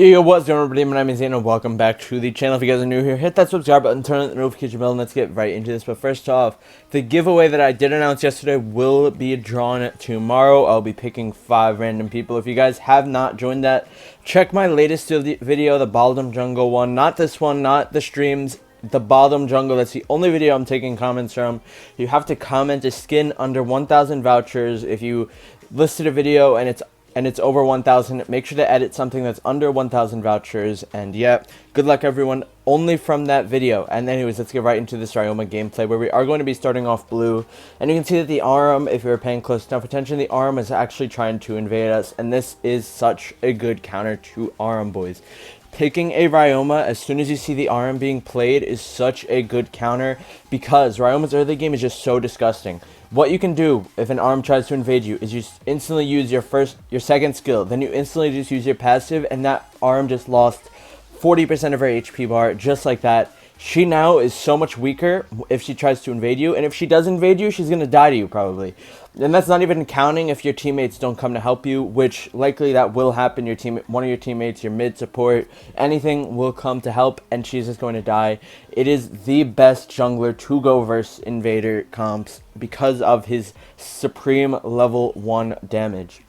Yo, what's going on, everybody? My name is Ian and welcome back to the channel. If you guys are new here, hit that subscribe button, turn on the notification bell, and let's get right into this. But first off, the giveaway that I did announce yesterday will be drawn tomorrow. I'll be picking 5 random people. If you guys have not joined that, check my latest video, the Bottom Jungle one. Not this one, not the streams, the Bottom Jungle. That's the only video I'm taking comments from. You have to comment a skin under 1,000 vouchers. If you listed a video and it's over 1,000, make sure to edit something that's under 1,000 vouchers. And yeah, good luck everyone, only from that video. And anyways, let's get right into this Ryoma gameplay, where we are going to be starting off blue. And you can see that the ARM, if you're paying close enough attention, the ARM is actually trying to invade us, and this is such a good counter to ARM, boys. Picking a Ryoma as soon as you see the ARM being played is such a good counter, because Ryoma's early game is just so disgusting. What you can do if an ARM tries to invade you is you instantly use your second skill, then you instantly just use your passive, and that ARM just lost 40% of her HP bar, just like that. She now is so much weaker if she tries to invade you, and if she does invade you, she's going to die to you probably. And that's not even counting if your teammates don't come to help you, which likely that will happen. One of your teammates, your mid support, anything will come to help, and she's just going to die. It is the best jungler to go versus invader comps because of his supreme level 1 damage.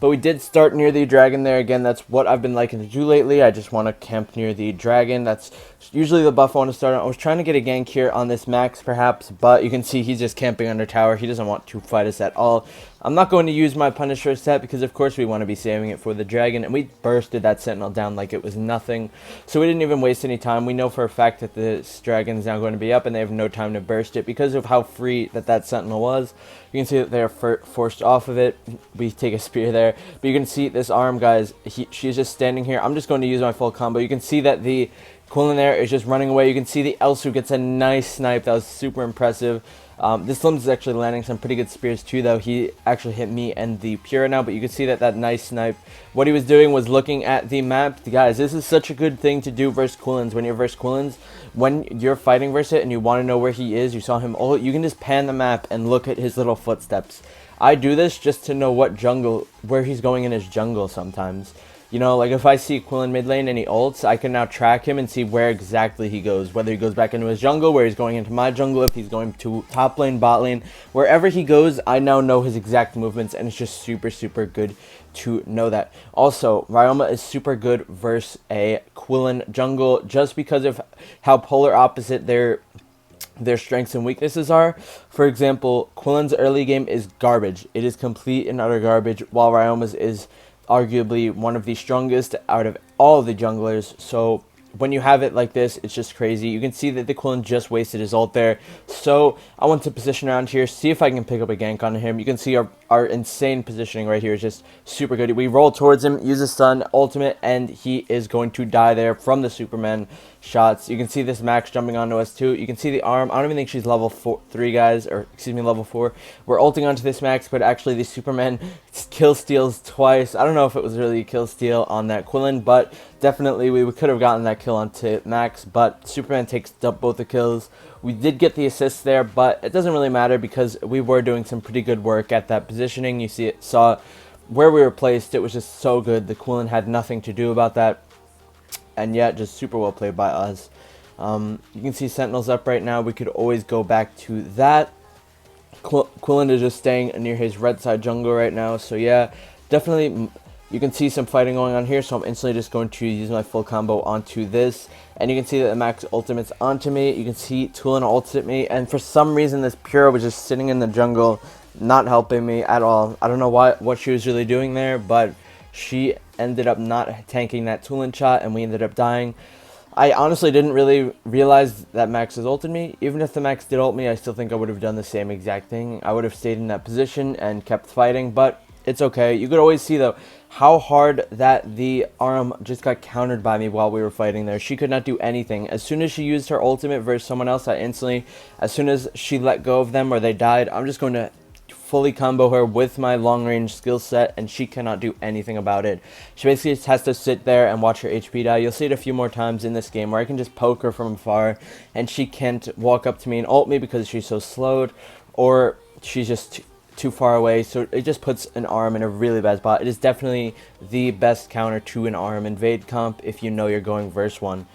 But we did start near the dragon there. Again, that's what I've been liking to do lately. I just want to camp near the dragon. That's usually the buff I want to start on. I was trying to get a gank here on this Max, perhaps, but you can see he's just camping under tower. He doesn't want to fight us at all. I'm not going to use my Punisher set because, of course, we want to be saving it for the dragon. And we bursted that Sentinel down like it was nothing. So we didn't even waste any time. We know for a fact that this dragon is now going to be up, and they have no time to burst it because of how free that Sentinel was. You can see that they're forced off of it. We take a spear there. But you can see this ARM, guys. She's just standing here. I'm just going to use my full combo. You can see that the Quân there is just running away. You can see the Elsu gets a nice snipe. That was super impressive. This Limbs is actually landing some pretty good spears too, though. He actually hit me and the Pura now, but you can see that nice snipe. What he was doing was looking at the map. Guys, this is such a good thing to do versus Quillins. When you're versus Quillins, when you're fighting versus it and you want to know where he is, you saw him, you can just pan the map and look at his little footsteps. I do this just to know where he's going in his jungle sometimes. You know, like if I see Quillin mid lane and he ults, I can now track him and see where exactly he goes. Whether he goes back into his jungle, where he's going into my jungle, if he's going to top lane, bot lane. Wherever he goes, I now know his exact movements, and it's just super, super good to know that. Also, Ryoma is super good versus a Quillin jungle just because of how polar opposite their strengths and weaknesses are. For example, Quillin's early game is garbage. It is complete and utter garbage, while Ryoma's is arguably one of the strongest out of all the junglers. So when you have it like this, it's just crazy. You can see that the Quân just wasted his ult there. So I want to position around here, see if I can pick up a gank on him. You can see our insane positioning right here is just super good. We roll towards him, use a stun, ultimate, and he is going to die there from the Superman shots. You can see this Max jumping onto us too. You can see the ARM. I don't even think she's level 3, guys, or excuse me, level 4. We're ulting onto this Max, but actually the Superman kill steals twice. I don't know if it was really a kill steal on that Quillin, but definitely we could have gotten that kill onto Max, but Superman takes both the kills. We did get the assist there, but it doesn't really matter because we were doing some pretty good work at that positioning. You saw where we were placed. It was just so good. The Quillin had nothing to do about that. And yeah, just super well played by us. You can see Sentinel's up right now. We could always go back to that. Quillin is just staying near his red side jungle right now. So yeah, definitely you can see some fighting going on here. So I'm instantly just going to use my full combo onto this. And you can see that the Max ultimate's onto me. You can see Tulin ults at me. And for some reason, this Pura was just sitting in the jungle, not helping me at all. I don't know what she was really doing there, but she ended up not tanking that Tulin shot, and we ended up dying. I honestly didn't really realize that Max has ulted me. Even if the Max did ult me, I still think I would have done the same exact thing. I would have stayed in that position and kept fighting, but it's okay. You could always see, though, how hard that the ARM just got countered by me while we were fighting there. She could not do anything. As soon as she used her ultimate versus someone else, as soon as she let go of them or they died, I'm just going to fully combo her with my long range skill set, and she cannot do anything about it. She basically just has to sit there and watch her HP die. You'll see it a few more times in this game where I can just poke her from afar and she can't walk up to me and ult me because she's so slowed, or she's just too far away, so it just puts an ARM in a really bad spot. It is definitely the best counter to an ARM invade comp if you know you're going verse 1.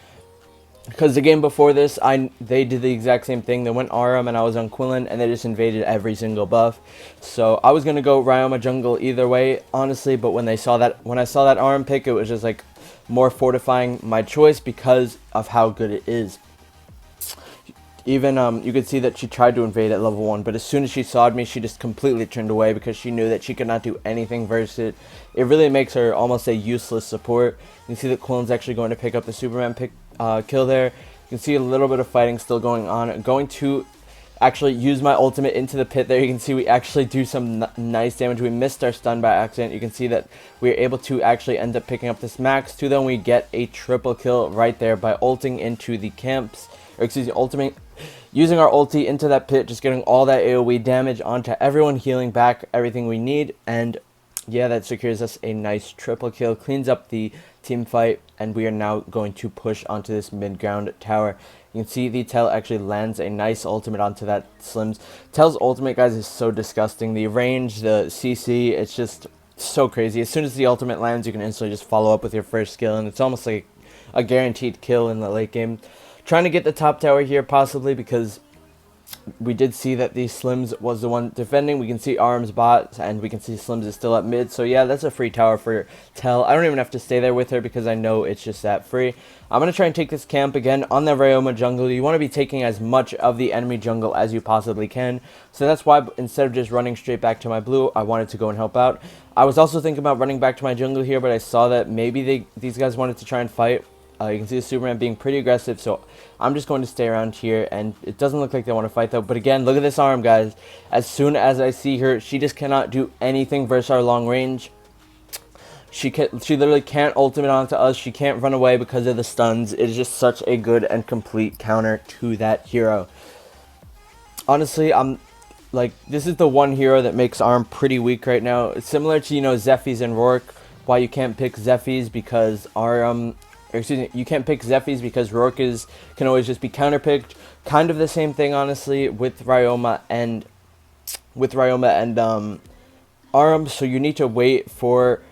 Because the game before this, they did the exact same thing. They went ARM and I was on Quillen, and they just invaded every single buff. So I was gonna go Ryoma jungle either way, honestly. But when I saw that ARM pick, it was just like more fortifying my choice because of how good it is. Even you could see that she tried to invade at level 1, but as soon as she sawed me, she just completely turned away because she knew that she could not do anything versus it. It really makes her almost a useless support. You can see that Quillen's actually going to pick up the Superman kill there. You can see a little bit of fighting still going on. I'm going to actually use my ultimate into the pit there. You can see we actually do some nice damage. We missed our stun by accident. You can see that we are able to actually end up picking up this max 2, then we get a triple kill right there by ulting into the camps, or excuse me, using our ulti into that pit, just getting all that AoE damage onto everyone, healing back everything we need, and yeah, that secures us a nice triple kill, cleans up the team fight, and we are now going to push onto this mid-ground tower. You can see the Tell actually lands a nice ultimate onto that Slims. Tell's ultimate, guys, is so disgusting. The range, the CC, it's just so crazy. As soon as the ultimate lands, you can instantly just follow up with your first skill, and it's almost like a guaranteed kill in the late game. Trying to get the top tower here, possibly, because we did see that the Slims was the one defending. We can see Arms bot, and we can see Slims is still up mid. So yeah, that's a free tower for Tell. I don't even have to stay there with her because I know it's just that free. I'm going to try and take this camp again on the Ryoma jungle. You want to be taking as much of the enemy jungle as you possibly can. So that's why instead of just running straight back to my blue, I wanted to go and help out. I was also thinking about running back to my jungle here, but I saw that maybe these guys wanted to try and fight. You can see the Superman being pretty aggressive, so I'm just going to stay around here, and it doesn't look like they want to fight, though. But again, look at this ARM, guys. As soon as I see her, she just cannot do anything versus our long range. She literally can't ultimate onto us. She can't run away because of the stuns. It is just such a good and complete counter to that hero. Honestly, this is the one hero that makes ARM pretty weak right now. It's similar to, Zephyrs and Rourke. Why you can't pick Zephyrs because you can't pick Zephyrs because Rourke can always just be counterpicked. Kind of the same thing, honestly, with Ryoma and ARM. So you need to wait for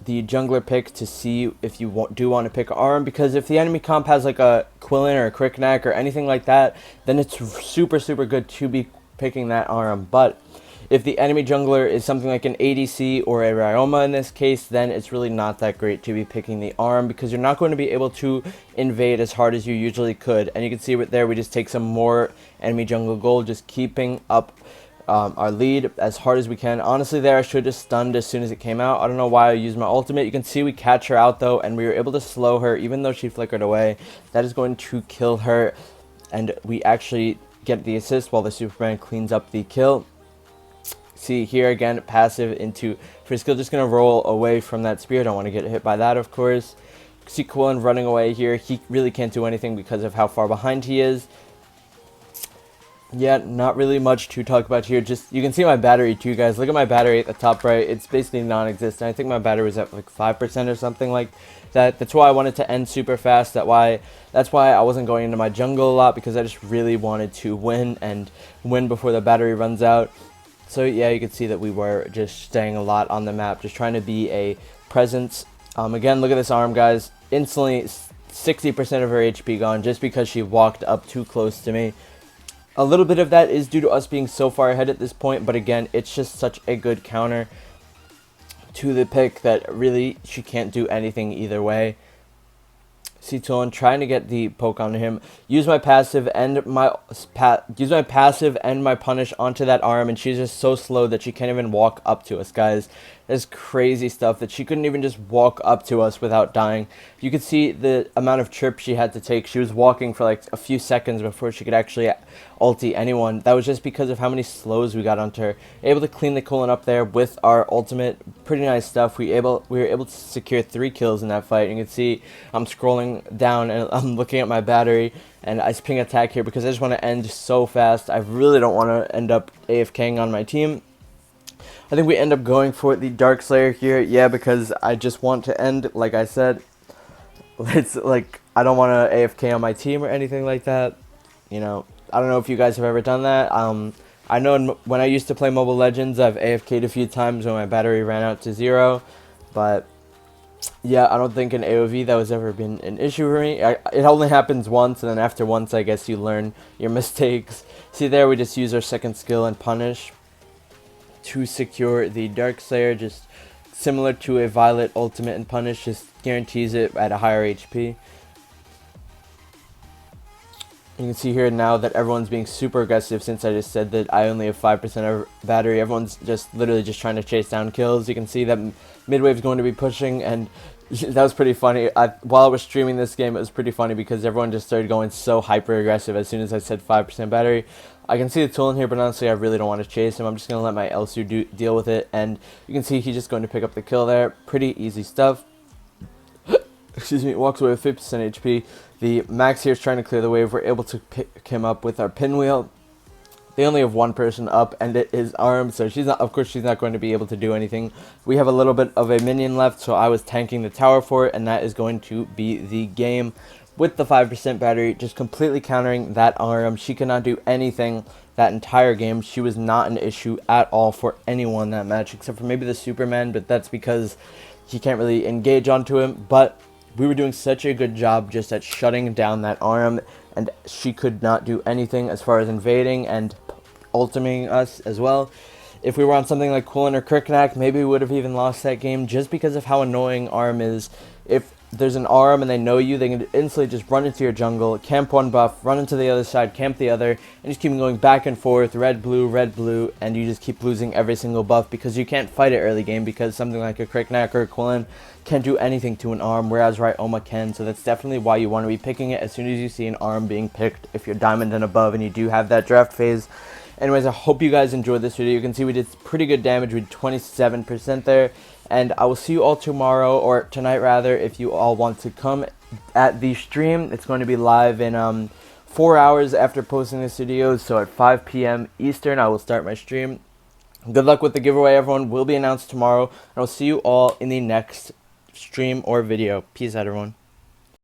the jungler pick to see if you do want to pick ARM, because if the enemy comp has like a Quillen or a Crickneck or anything like that, then it's super good to be picking that ARM. But if the enemy jungler is something like an ADC or a Ryoma in this case, then it's really not that great to be picking the ARM, because you're not going to be able to invade as hard as you usually could. And you can see right there, we just take some more enemy jungle gold, just keeping up our lead as hard as we can. Honestly, there I should have stunned as soon as it came out. I don't know why I used my ultimate. You can see we catch her out though, and we were able to slow her even though she flickered away. That is going to kill her, and we actually get the assist while the Superman cleans up the kill. See here again, passive into Frisco, just going to roll away from that spear. Don't want to get hit by that, of course. See Quillen running away here. He really can't do anything because of how far behind he is. Yeah, not really much to talk about here. Just, you can see my battery too, guys. Look at my battery at the top right. It's basically non-existent. I think my battery was at like 5% or something like that. That's why I wanted to end super fast. That's why I wasn't going into my jungle a lot, because I just really wanted to win before the battery runs out. So yeah, you can see that we were just staying a lot on the map, just trying to be a presence. Again, look at this ARM, guys. Instantly 60% of her HP gone just because she walked up too close to me. A little bit of that is due to us being so far ahead at this point, but again, it's just such a good counter to the pick that really she can't do anything either way. See Tolan trying to get the poke on him. Use my passive and my punish onto that ARM, and she's just so slow that she can't even walk up to us, guys. That's crazy stuff, that she couldn't even just walk up to us without dying. You could see the amount of trips she had to take. She was walking for like a few seconds before she could actually ulti anyone. That was just because of how many slows we got onto her. Able to clean the Colon up there with our ultimate. Pretty nice stuff. We were able to secure 3 kills in that fight. You can see I'm scrolling down and I'm looking at my battery, and I ping attack here because I just want to end so fast. I really don't want to end up AFKing on my team. I think we end up going for the Dark Slayer here, yeah, because I just want to end, like I said. It's like, I don't want to AFK on my team or anything like that. I don't know if you guys have ever done that. I know when I used to play Mobile Legends, I've AFK'd a few times when my battery ran out to 0, but yeah, I don't think in AOV that was ever been an issue for me. It only happens once, and then after once, I guess you learn your mistakes. See there, we just use our second skill and punish to secure the Dark Slayer, just similar to a Violet ultimate and punish, just guarantees it at a higher HP. You can see here now that everyone's being super aggressive since I just said that I only have 5% of battery. Everyone's just literally just trying to chase down kills. You can see that midwave's going to be pushing, and that was pretty funny. While I was streaming this game, it was pretty funny because everyone just started going so hyper aggressive as soon as I said 5% battery. I can see the tool in here, but honestly I really don't want to chase him. I'm just going to let my Elsu deal with it, and you can see he's just going to pick up the kill there. Pretty easy stuff. Excuse me, walks away with 50% HP. The Max here is trying to clear the wave. We're able to pick him up with our pinwheel. They only have one person up, and it is armed, so she's not, of course she's not going to be able to do anything. We have a little bit of a minion left, so I was tanking the tower for it, and that is going to be the game. With the 5% battery, just completely countering that arm. She could not do anything that entire game. She was not an issue at all for anyone that match, except for maybe the Superman, but that's because he can't really engage onto him. But we were doing such a good job just at shutting down that arm, and she could not do anything as far as invading and ultimating us as well. If we were on something like Quân or Kriknak, maybe we would have even lost that game just because of how annoying arm is. If there's an arm and they know you, they can instantly just run into your jungle, camp one buff, run into the other side, camp the other, and just keep going back and forth, red, blue, and you just keep losing every single buff because you can't fight it early game because something like a Kriknak or a Quân can't do anything to an arm, whereas Ryoma can. So that's definitely why you want to be picking it as soon as you see an arm being picked if you're diamond and above and you do have that draft phase. Anyways, I hope you guys enjoyed this video. You can see we did pretty good damage. We did 27% there. And I will see you all tomorrow, or tonight rather, if you all want to come at the stream. It's going to be live in 4 hours after posting this video. So at 5 p.m. Eastern, I will start my stream. Good luck with the giveaway, everyone. Will be announced tomorrow. And I'll see you all in the next stream or video. Peace out, everyone.